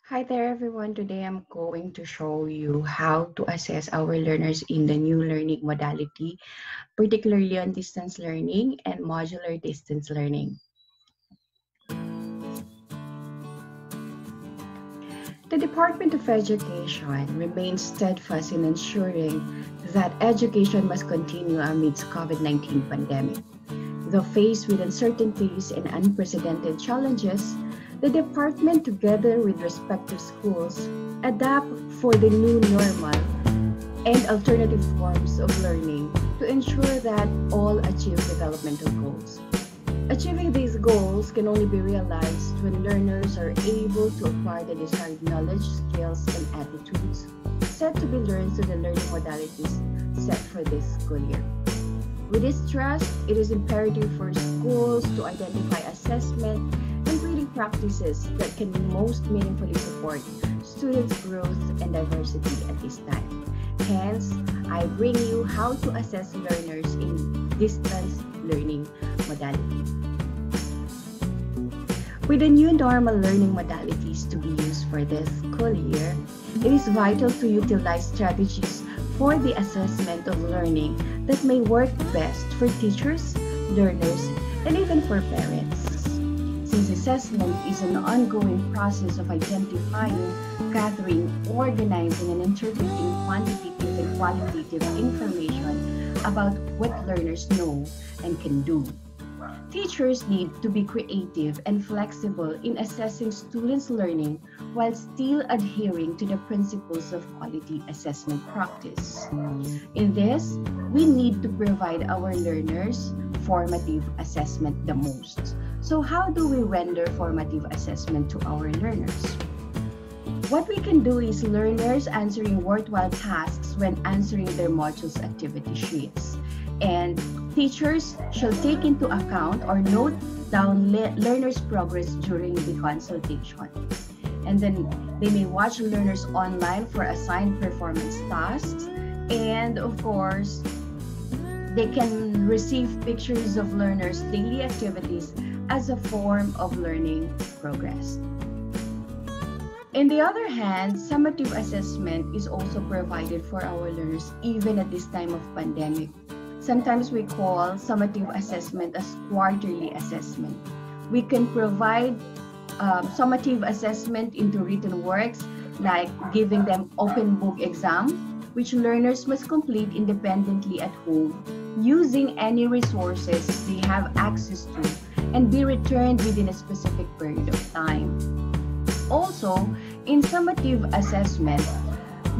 Hi there everyone. Today I'm going to show you how to assess our learners in the new learning modality, particularly on distance learning and modular distance learning. The Department of Education remains steadfast in ensuring that education must continue amidst COVID-19 pandemic. Though faced with uncertainties and unprecedented challenges, the department, together with respective schools, adapt for the new normal and alternative forms of learning to ensure that all achieve developmental goals. Achieving these goals can only be realized when learners are able to acquire the desired knowledge, skills, and attitudes set to be learned through the learning modalities set for this school year. With this trust, it is imperative for schools to identify assessment and grading practices that can most meaningfully support students' growth and diversity at this time. Hence, I bring you how to assess learners in distance learning modality. With the new normal learning modalities to be used for this school year, it is vital to utilize strategies for the assessment of learning that may work best for teachers, learners, and even for parents. Since assessment is an ongoing process of identifying, gathering, organizing, and interpreting quantitative and qualitative information about what learners know and can do. Teachers need to be creative and flexible in assessing students' learning while still adhering to the principles of quality assessment practice. In this, we need to provide our learners formative assessment the most. So how do we render formative assessment to our learners? What we can do is learners answering worthwhile tasks when answering their modules activity sheets. And teachers shall take into account or note down learners' progress during the consultation. And then they may watch learners online for assigned performance tasks. And of course, they can receive pictures of learners' daily activities as a form of learning progress. On the other hand, summative assessment is also provided for our learners even at this time of pandemic. Sometimes we call summative assessment as quarterly assessment. We can provide summative assessment into written works like giving them open book exam, which learners must complete independently at home using any resources they have access to and be returned within a specific period of time. Also, in summative assessment,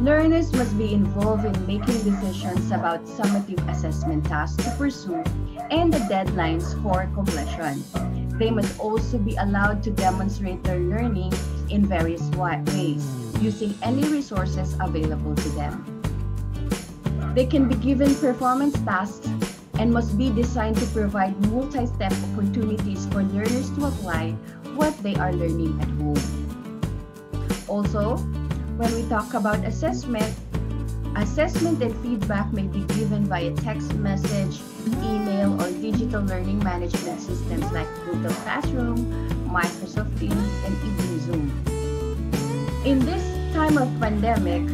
learners must be involved in making decisions about summative assessment tasks to pursue and the deadlines for completion. They must also be allowed to demonstrate their learning in various ways, using any resources available to them. They can be given performance tasks and must be designed to provide multi-step opportunities for learners to apply what they are learning at home. Also, when we talk about assessment and feedback may be given via text message, email, or digital learning management systems like Google Classroom, Microsoft Teams, and even Zoom. In this time of pandemic,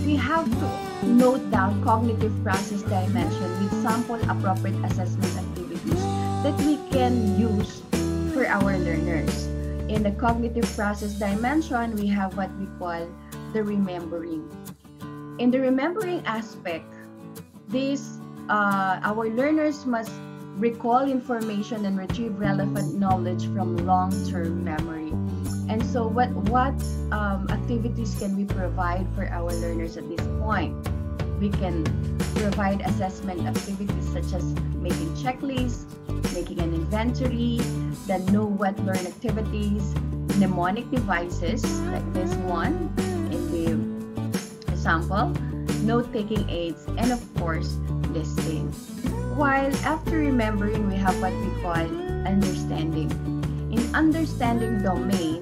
we have to note down cognitive process dimension with sample appropriate assessment activities that we can use for our learners. In the cognitive process dimension, we have what we call the remembering. In the remembering aspect, our learners must recall information and retrieve relevant knowledge from long-term memory. And so what activities can we provide for our learners at this point? We can provide assessment activities such as making checklists, making an inventory, the know what learn activities, mnemonic devices like this one in the sample, note-taking aids, and of course, listing. While after remembering, we have what we call understanding. In understanding domain,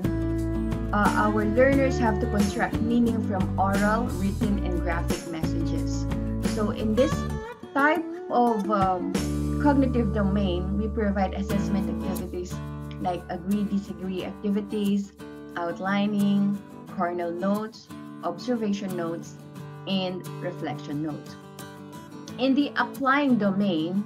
our learners have to construct meaning from oral, written, and graphic messages. So in this type of cognitive domain, we provide assessment activities like agree, disagree activities, outlining, kernel notes, observation notes, and reflection notes. In the applying domain,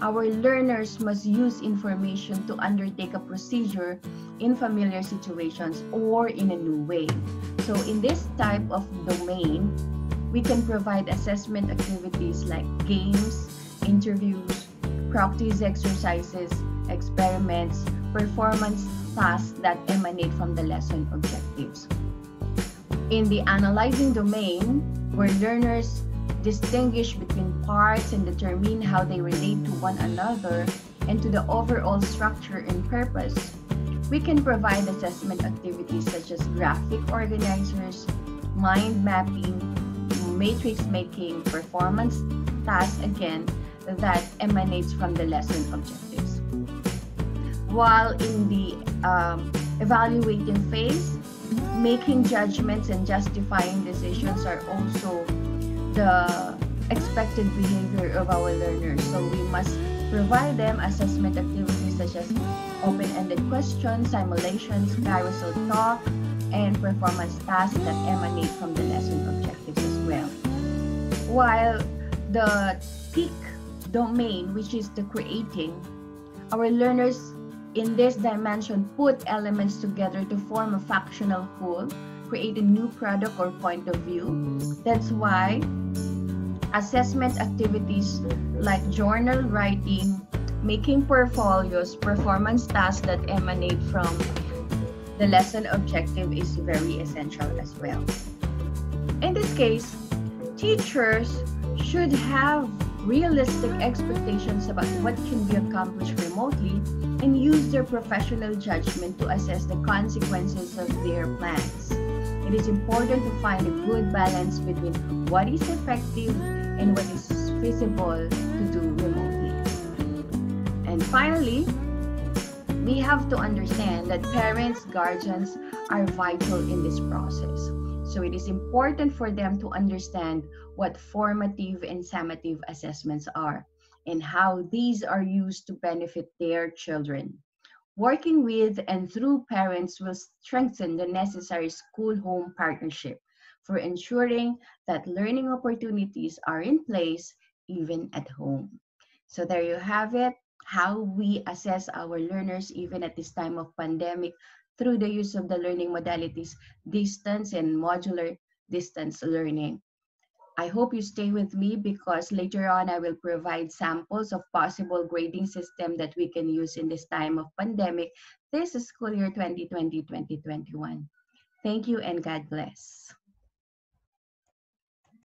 our learners must use information to undertake a procedure in familiar situations or in a new way. So in this type of domain, we can provide assessment activities like games, interviews, practice exercises, experiments, performance tasks that emanate from the lesson objectives. In the analyzing domain, where learners distinguish between parts and determine how they relate to one another and to the overall structure and purpose, we can provide assessment activities such as graphic organizers, mind mapping, matrix making, performance tasks again that emanates from the lesson objectives. While in the evaluating phase, making judgments and justifying decisions are also the expected behavior of our learners. So we must provide them assessment activities such as open-ended questions, simulations, carousel talk, and performance tasks that emanate from the lesson objectives as well. While the peak domain, which is the creating, our learners in this dimension put elements together to form a functional whole, create a new product or point of view. That's why assessment activities like journal writing, making portfolios, performance tasks that emanate from the lesson objective is very essential as well. In this case, teachers should have realistic expectations about what can be accomplished remotely and use their professional judgment to assess the consequences of their plans. It is important to find a good balance between what is effective and what is feasible to do remotely. And finally, we have to understand that parents, guardians are vital in this process. So it is important for them to understand what formative and summative assessments are and how these are used to benefit their children. Working with and through parents will strengthen the necessary school-home partnership for ensuring that learning opportunities are in place even at home. So there you have it, how we assess our learners even at this time of pandemic through the use of the learning modalities, distance and modular distance learning. I hope you stay with me because later on I will provide samples of possible grading system that we can use in this time of pandemic. This is school year 2020-2021. Thank you and God bless.